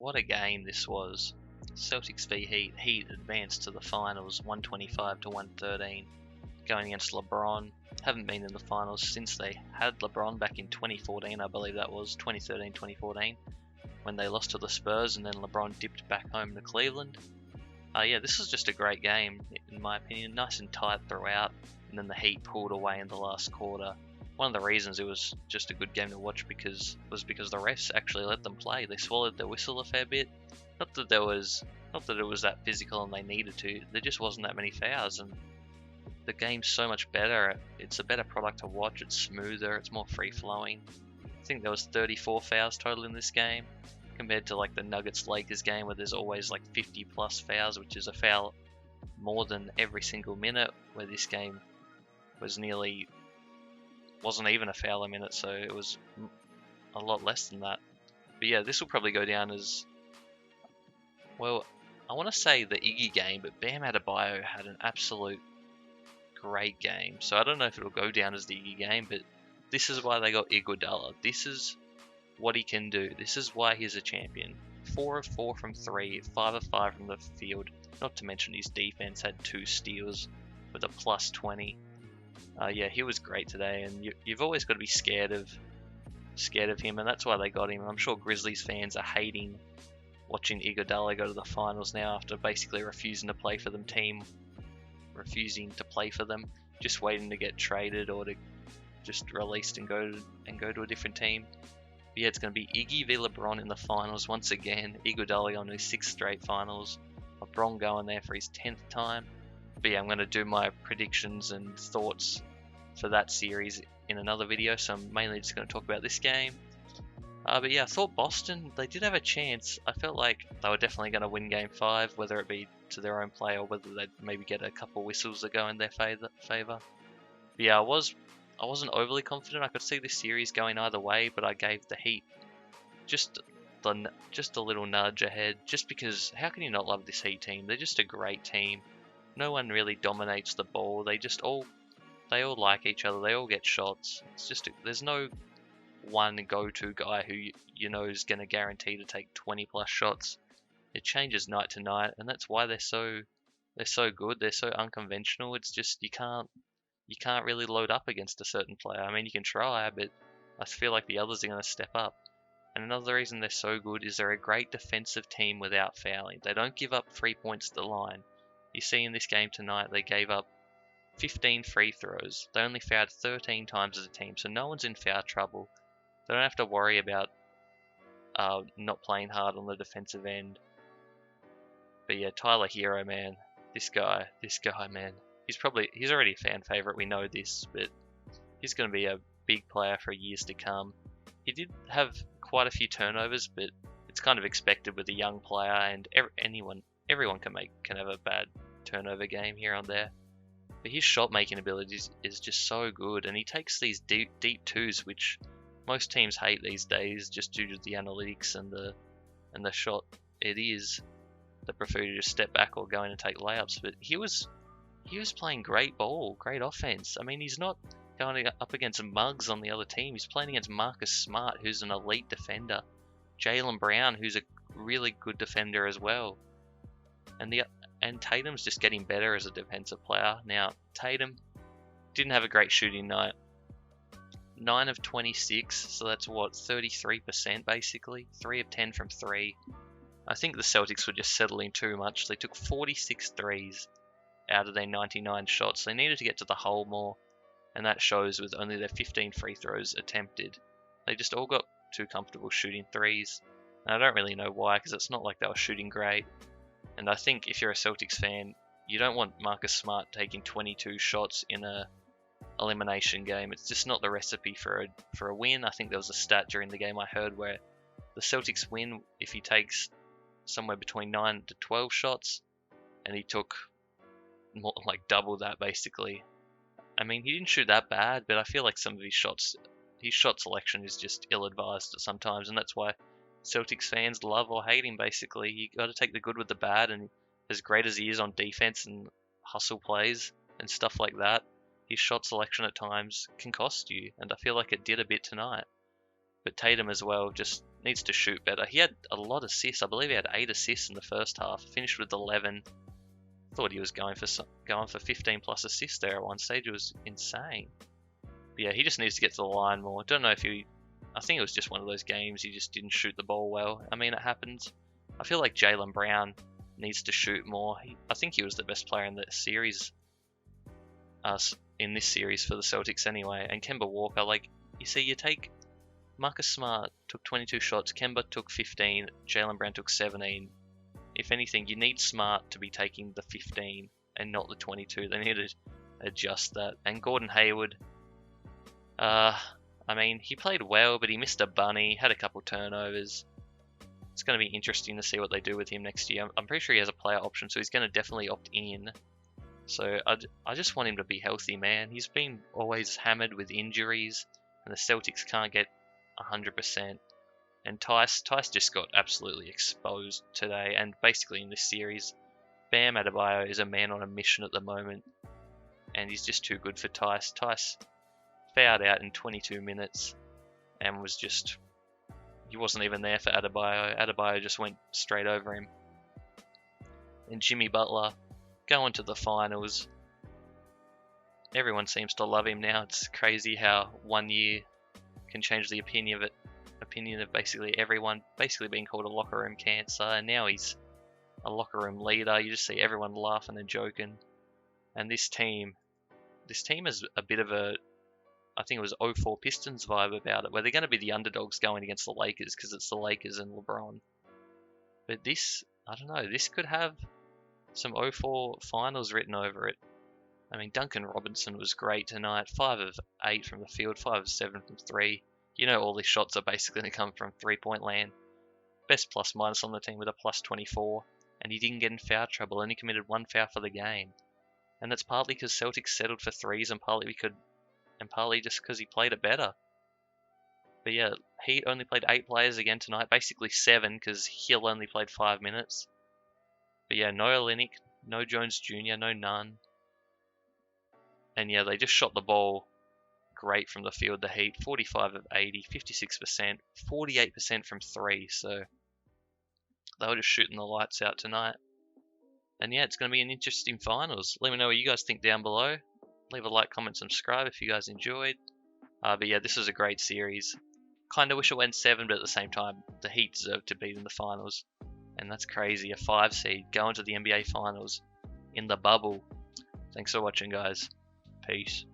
What a game this was. Celtics v Heat. Heat advanced to the finals 125 to 113, going against LeBron. Haven't been in the finals since they had LeBron back in 2014, I believe that was 2013, 2014, when they lost to the Spurs and then LeBron dipped back home to Cleveland. Yeah, this was just a great game in my opinion, nice and tight throughout, and then the Heat pulled away in the last quarter. One of the reasons it was just a good game to watch was because the refs actually let them play. They swallowed their whistle a fair bit. Not that it was that physical and they needed to. There just wasn't that many fouls, and the game's so much better. It's a better product to watch. It's smoother. It's more free flowing. I think there was 34 fouls total in this game, compared to like the Nuggets Lakers game where there's always like 50 plus fouls, which is a foul more than every single minute. Where this game wasn't even a foul a minute, so it was a lot less than that. But yeah, this will probably go down as, well, I want to say the Iggy game, but Bam Adebayo had an absolute great game. So I don't know if it'll go down as the Iggy game, but this is why they got Iguodala. This is what he can do. This is why he's a champion. 4 of 4 from 3, 5 of 5 from the field. Not to mention his defense had 2 steals with a plus 20. Yeah, he was great today, and you've always got to be scared of him, and that's why they got him. I'm sure Grizzlies fans are hating watching Iguodala go to the finals now after basically refusing to play for them, just waiting to get traded or to just released and go to a different team. But yeah, it's going to be Iggy v LeBron in the finals once again. Iguodala on his 6th straight finals. LeBron going there for his 10th time. But yeah, I'm going to do my predictions and thoughts for that series in another video, so I'm mainly just going to talk about this game. But yeah, I thought Boston, they did have a chance. I felt like they were definitely going to win Game 5, whether it be to their own play or whether they'd maybe get a couple whistles that go in their favour. But yeah, I wasn't overly confident. I could see this series going either way, but I gave the Heat just a little nudge ahead, just because how can you not love this Heat team? They're just a great team. No one really dominates the ball. They all like each other. They all get shots. It's just there's no one go-to guy who you know is going to guarantee to take 20 plus shots. It changes night to night, and that's why they're so good. They're so unconventional. It's just you can't really load up against a certain player. I mean, you can try, but I feel like the others are going to step up. And another reason they're so good is they're a great defensive team without fouling. They don't give up 3 points to the line. You see in this game tonight, they gave up 15 free throws. They only fouled 13 times as a team, so no one's in foul trouble. They don't have to worry about not playing hard on the defensive end. But yeah, Tyler Hero, man, this guy, man, he's already a fan favorite. We know this, but he's going to be a big player for years to come. He did have quite a few turnovers, but it's kind of expected with a young player, and everyone can have a bad turnover game here and there. But his shot making abilities is just so good, and he takes these deep twos, which most teams hate these days, just due to the analytics and the shot it is. They prefer to just step back or go in and take layups. But he was playing great ball, great offense. I mean, he's not going up against Muggs on the other team. He's playing against Marcus Smart, who's an elite defender. Jaylen Brown, who's a really good defender as well. And Tatum's just getting better as a defensive player. Now, Tatum didn't have a great shooting night. 9 of 26, so that's what, 33% basically. 3 of 10 from 3. I think the Celtics were just settling too much. They took 46 threes out of their 99 shots. They needed to get to the hole more, and that shows with only their 15 free throws attempted. They just all got too comfortable shooting threes. And I don't really know why, because it's not like they were shooting great. And I think if you're a Celtics fan, you don't want Marcus Smart taking 22 shots in a elimination game. It's just not the recipe for a win. I think there was a stat during the game I heard where the Celtics win if he takes somewhere between 9 to 12 shots, and he took more like double that basically. I mean, he didn't shoot that bad, but I feel like some of his shot selection is just ill-advised sometimes, and that's why Celtics fans love or hate him basically. You got to take the good with the bad, and as great as he is on defense and hustle plays and stuff like that, his shot selection at times can cost you, and I feel like it did a bit tonight. But Tatum as well just needs to shoot better. He had a lot of assists. I believe he had 8 assists in the first half. Finished with 11. Thought he was going for 15 plus assists there at one stage. It was insane. But yeah, he just needs to get to the line more. Don't know if I think it was just one of those games he just didn't shoot the ball well. I mean, it happens. I feel like Jaylen Brown needs to shoot more. I think he was the best player in the series, in this series for the Celtics anyway. And Kemba Walker, like, you see, you take Marcus Smart took 22 shots, Kemba took 15, Jaylen Brown took 17. If anything, you need Smart to be taking the 15 and not the 22. They need to adjust that. And Gordon Hayward, I mean, he played well, but he missed a bunny, had a couple turnovers. It's going to be interesting to see what they do with him next year. I'm pretty sure he has a player option, so he's going to definitely opt in. So I just want him to be healthy, man. He's been always hammered with injuries, and the Celtics can't get 100%. And Tice just got absolutely exposed today, and basically in this series. Bam Adebayo is a man on a mission at the moment, and he's just too good for Tice. Tice fouled out in 22 minutes and he wasn't even there for Adebayo. Adebayo just went straight over him. And Jimmy Butler going to the finals. Everyone seems to love him now. It's crazy how 1 year can change the opinion of basically everyone, basically being called a locker room cancer, and now he's a locker room leader. You just see everyone laughing and joking. And this team is a bit of a, I think it was 04 Pistons vibe about it, where they're going to be the underdogs going against the Lakers because it's the Lakers and LeBron. But this, I don't know, this could have some 04 finals written over it. I mean, Duncan Robinson was great tonight. 5 of 8 from the field, 5 of 7 from 3. You know all these shots are basically going to come from three-point land. Best plus minus on the team with a plus 24. And he didn't get in foul trouble, only committed 1 foul for the game. And that's partly because Celtics settled for threes, and partly just because he played it better. But yeah, he only played 8 players again tonight, basically 7 because Hill only played 5 minutes. But yeah, no Olynyk, no Jones Jr., no Nunn. And yeah, they just shot the ball great from the field, the Heat. 45 of 80, 56%, 48% from 3. So they were just shooting the lights out tonight. And yeah, it's going to be an interesting finals. Let me know what you guys think down below. Leave a like, comment, subscribe if you guys enjoyed. But yeah, this was a great series. Kind of wish it went 7, but at the same time, the Heat deserved to be in the finals. And that's crazy. A 5 seed going to the NBA finals in the bubble. Thanks for watching, guys. Peace.